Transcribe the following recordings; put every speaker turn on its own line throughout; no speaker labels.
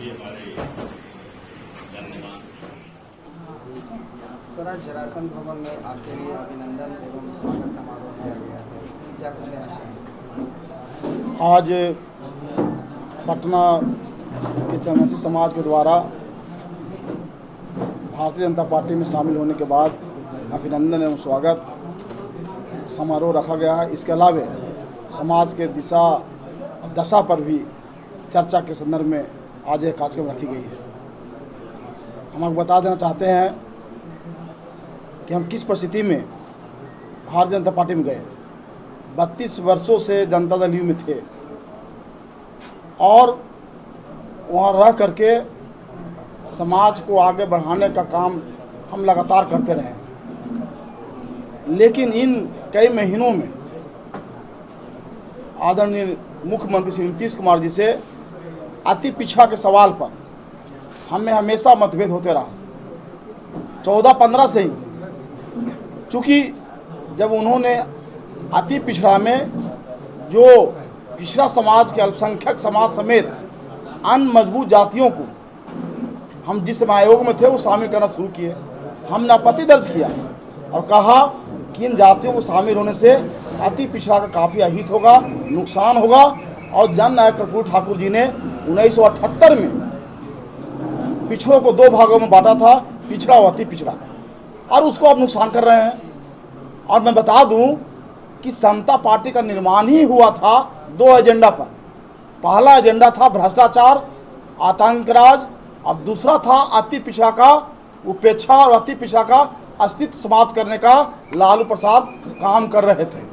Sir, आज जरासंध भवन में आपके लिए अभिनंदन एवं स्वागत समारोह किया गया है, क्या कुछ कहना चाहेंगे?
आज पटना के चरणवंशी समाज के द्वारा भारतीय जनता पार्टी में शामिल होने के बाद अभिनंदन एवं स्वागत समारोह रखा गया है। इसके अलावा समाज के दिशा दशा पर भी चर्चा के संदर्भ में आज एक कार्यक्रम रखी गई है। हम आपको बता देना चाहते हैं कि हम किस परिस्थिति में भारतीय जनता पार्टी में गए। 32 वर्षों से जनता दल यू में थे और वहाँ रह करके समाज को आगे बढ़ाने का काम हम लगातार करते रहे। लेकिन इन कई महीनों में आदरणीय मुख्यमंत्री श्री नीतीश कुमार जी से अति पिछड़ा के सवाल पर हमें हमेशा मतभेद होते रहा। 14-15 से ही, चूँकि जब उन्होंने अति पिछड़ा में जो पिछड़ा समाज के अल्पसंख्यक समाज समेत अन्य मजबूत जातियों को हम जिस आयोग में थे वो शामिल करना शुरू किए। हमने आपत्ति दर्ज किया और कहा कि इन जातियों को शामिल होने से अति पिछड़ा का काफ़ी अहित होगा, नुकसान होगा। और जन नायक कर्पूरी ठाकुर जी ने 1978 में पिछड़ों को 2 भागों में बांटा था, पिछड़ा और अति पिछड़ा, और उसको अब नुकसान कर रहे हैं। और मैं बता दूं कि समता पार्टी का निर्माण ही हुआ था 2 एजेंडा पर। पहला एजेंडा था भ्रष्टाचार, आतंकराज, और दूसरा था अति पिछड़ा का उपेक्षा और अति पिछड़ा का अस्तित्व समाप्त करने का लालू प्रसाद काम कर रहे थे।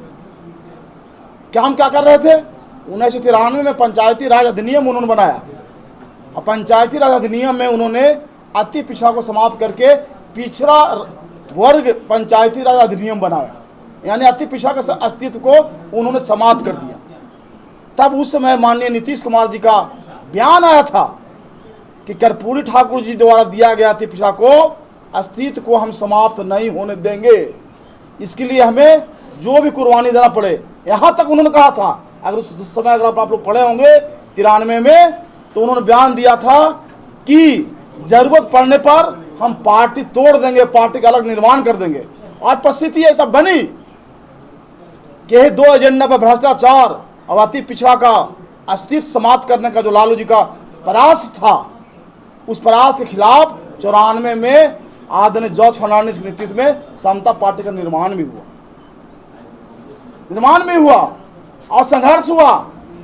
हम क्या कर रहे थे? 1993 में पंचायती राज अधिनियम उन्होंने बनाया और पंचायती राज अधिनियम में उन्होंने अति पिछड़ा को समाप्त करके पिछड़ा वर्ग पंचायती राज अधिनियम बनाया, यानी अति पिछड़ा के अस्तित्व को उन्होंने समाप्त कर दिया। तब उस समय माननीय नीतीश कुमार जी का बयान आया था कि कर्पूरी ठाकुर जी द्वारा दिया गया अति पिछड़ा को अस्तित्व को हम समाप्त नहीं होने देंगे, इसके लिए हमें जो भी कुर्बानी देना पड़े। यहाँ तक उन्होंने कहा था, अगर उस समय अगर आप लोग पढ़े होंगे 93 में, तो उन्होंने बयान दिया था कि जरूरत पड़ने पर हम पार्टी तोड़ देंगे, पार्टी का अलग निर्माण कर देंगे। और परिस्थिति ऐसा बनी कि 2 एजेंडा पर भ्रष्टाचार और अति पिछड़ा का अस्तित्व समाप्त करने का जो लालू जी का प्रयास था, उस प्रयास के खिलाफ 94 में आदरणीय जॉर्ज फर्नांडिस के नेतृत्व में समता पार्टी का निर्माण भी हुआ और संघर्ष हुआ।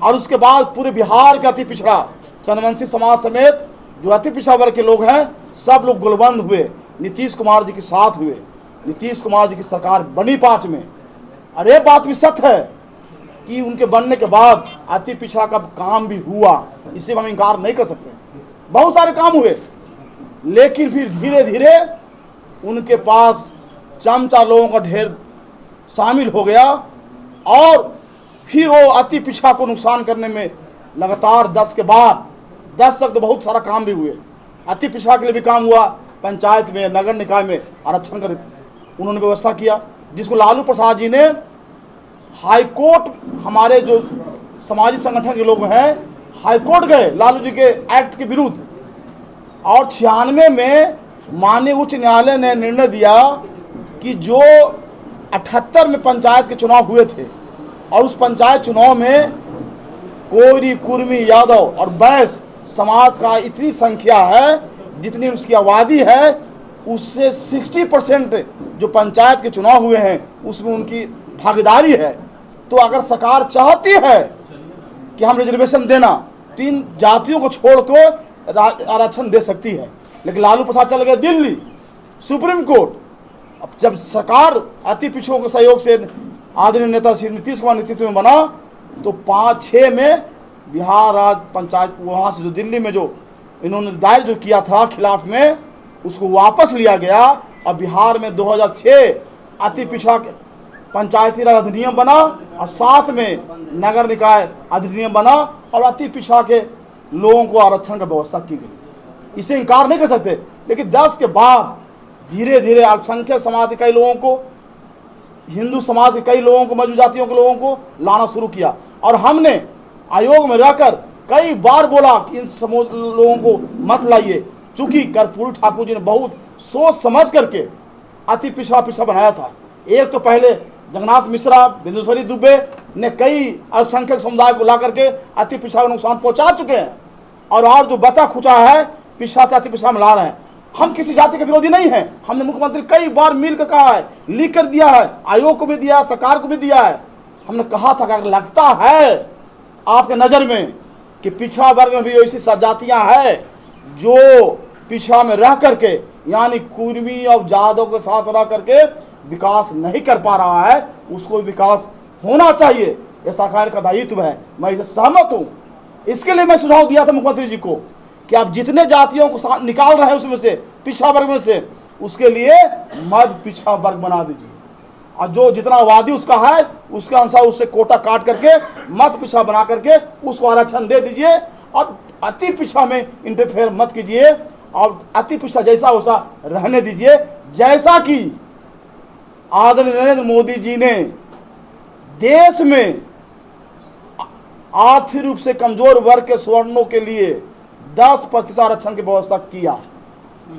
और उसके बाद पूरे बिहार के अति पिछड़ा चरणवंशी समाज समेत जो अति पिछड़ा वर्ग के लोग हैं, सब लोग गुलबंद हुए, नीतीश कुमार जी के साथ हुए। नीतीश कुमार जी की सरकार बनी 5 में। और ये बात भी सत्य है कि उनके बनने के बाद अति पिछड़ा का काम भी हुआ, इसे हम इनकार नहीं कर सकते। बहुत सारे काम हुए, लेकिन फिर धीरे धीरे उनके पास चमचा लोगों का ढेर शामिल हो गया और फिर वो अति पिछड़ा को नुकसान करने में लगातार 10 के बाद 10 तक तो बहुत सारा काम भी हुए। अति पिछड़ा के लिए भी काम हुआ, पंचायत में, नगर निकाय में आरक्षण कर उन्होंने व्यवस्था किया, जिसको लालू प्रसाद जी ने हाईकोर्ट, हमारे जो सामाजिक संगठन के लोग हैं, हाईकोर्ट गए लालू जी के एक्ट के विरुद्ध। और 96 में माननीय उच्च न्यायालय ने निर्णय दिया कि जो 78 में पंचायत के चुनाव हुए थे और उस पंचायत चुनाव में कोयरी, कुर्मी, यादव और बैस समाज का इतनी संख्या है जितनी उसकी आबादी है, उससे 60% जो पंचायत के चुनाव हुए हैं उसमें उनकी भागीदारी है। तो अगर सरकार चाहती है कि हम रिजर्वेशन देना, तो इन जातियों को छोड़कर आरक्षण दे सकती है। लेकिन लालू प्रसाद चल गए दिल्ली सुप्रीम कोर्ट। अब जब सरकार अति पिछड़ों के सहयोग से आदरणीय नेता श्री नीतीश कुमार नेतृत्व में बना, तो 5-6 में बिहार राज्य पंचायत वहाँ से जो दिल्ली में जो इन्होंने दायर जो किया था खिलाफ में, उसको वापस लिया गया और बिहार में 2006 अति पिछड़ा पंचायती राज अधिनियम बना और साथ में नगर निकाय अधिनियम बना और अति पिछड़ा के लोगों को आरक्षण का व्यवस्था की गई। इसे इनकार नहीं कर सकते। लेकिन 10 के बाद धीरे धीरे अल्पसंख्यक समाज के कई लोगों को, हिंदू समाज के कई लोगों को, मजबूत जातियों के लोगों को लाना शुरू किया और हमने आयोग में रहकर कई बार बोला कि इन लोगों को मत लाइए, चूंकि कर्पूरी ठाकुर जी ने बहुत सोच समझ करके अति पिछड़ा बनाया था। एक तो पहले जगन्नाथ मिश्रा, बिंदुश्वरी दुबे ने कई अल्पसंख्यक समुदाय को ला करके अति पिछड़ा को नुकसान पहुंचा चुके हैं, और जो बचा खुचा है पिछड़ा से अति पिछड़ा में ला रहे हैं। हम किसी जाति के विरोधी नहीं हैं। हमने मुख्यमंत्री कई बार मिलकर कहा है, लिख कर दिया है, आयोग को भी दिया है, सरकार को भी दिया है। हमने कहा था कि अगर लगता है आपके नज़र में कि पिछड़ा वर्ग में भी ऐसी जातियां हैं जो पिछड़ा में रह करके, यानी कुर्मी और जादव के साथ रह करके विकास नहीं कर पा रहा है, उसको विकास होना चाहिए, यह सरकार का दायित्व है। मैं इससे सहमत हूं। इसके लिए मैं सुझाव दिया था मुख्यमंत्री जी को कि आप जितने जातियों को निकाल रहे हैं उसमें से, पिछड़ा वर्ग में से, उसके लिए मध्य पिछड़ा वर्ग बना दीजिए, और जो जितना आबादी उसका है उसके अनुसार उससे कोटा काट करके मध्य पिछड़ा बना करके उसको आरक्षण दे दीजिए, और अति पिछड़ा में इंटरफेयर मत कीजिए, और अति पिछड़ा जैसा वैसा रहने दीजिए, जैसा कि आदरणीय नरेंद्र मोदी जी ने देश में आर्थिक रूप से कमजोर वर्ग के स्वर्णों के लिए 10% आरक्षण की व्यवस्था किया।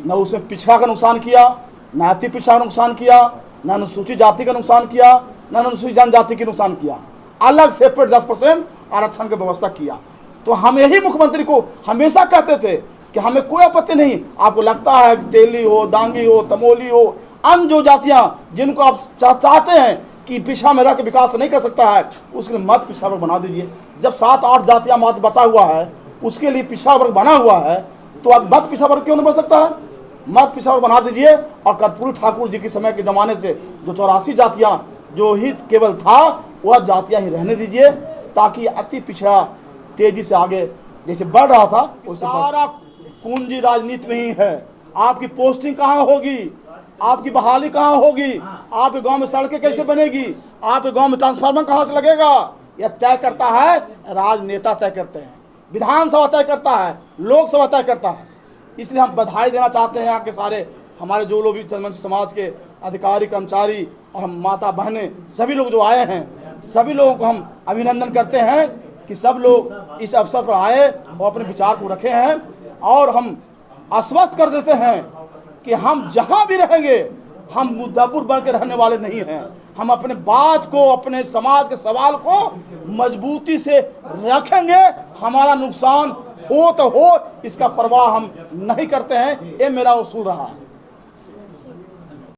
न उसमें पिछड़ा का नुकसान किया, न अति पिछड़ा का नुकसान किया, न अनुसूचित जाति का नुकसान किया, न अनुसूचित जनजाति की नुकसान किया, अलग सेपरेट 10% आरक्षण की व्यवस्था किया। तो हम यही मुख्यमंत्री को हमेशा कहते थे कि हमें कोई आपत्ति नहीं, आपको लगता है कि तेली हो, दांगी हो, तमोली हो, अन्य जो जातियां जिनको आप चाहते हैं कि पिछड़ा में रह के विकास नहीं कर सकता है, उसके लिए मत पिछड़ा वर्ग बना दीजिए। जब 7-8 जातियां मात्र बचा हुआ है, उसके लिए पिछड़ा वर्ग बना हुआ है, तो अब मत पिछड़ा वर्ग क्यों नहीं बन सकता है? मत पिछड़ा वर्ग बना दीजिए, और कर्पूरी ठाकुर जी के समय के ज़माने से जो 84 जातियाँ जो हित केवल था, वह जातियाँ ही रहने दीजिए, ताकि अति पिछड़ा तेजी से आगे जैसे बढ़ रहा था, उससे सारा पूंजी राजनीति में ही है। आपकी पोस्टिंग कहाँ होगी, आपकी बहाली कहाँ होगी, आपके गांव में सड़कें कैसे बनेगी, आपके गांव में ट्रांसफार्मर कहाँ से लगेगा, यह तय करता है राजनेता, तय करते हैं, विधानसभा तय करता है, लोकसभा तय करता है। इसलिए हम बधाई देना चाहते हैं यहाँ के सारे हमारे जो लोग भी जनमंच समाज के अधिकारी, कर्मचारी और हम माता बहनें, सभी लोग जो आए हैं, सभी लोगों को हम अभिनंदन करते हैं कि सब लोग इस अवसर पर आए और अपने विचार को रखे हैं, और हम आश्वस्त कर देते हैं कि हम जहां भी रहेंगे, हम मुद्दापुर बन के रहने वाले नहीं हैं। हम अपने बात को, अपने समाज के सवाल को मजबूती से रखेंगे। हमारा नुकसान हो तो हो, इसका परवाह हम नहीं करते हैं। ये मेरा उसूल रहा है।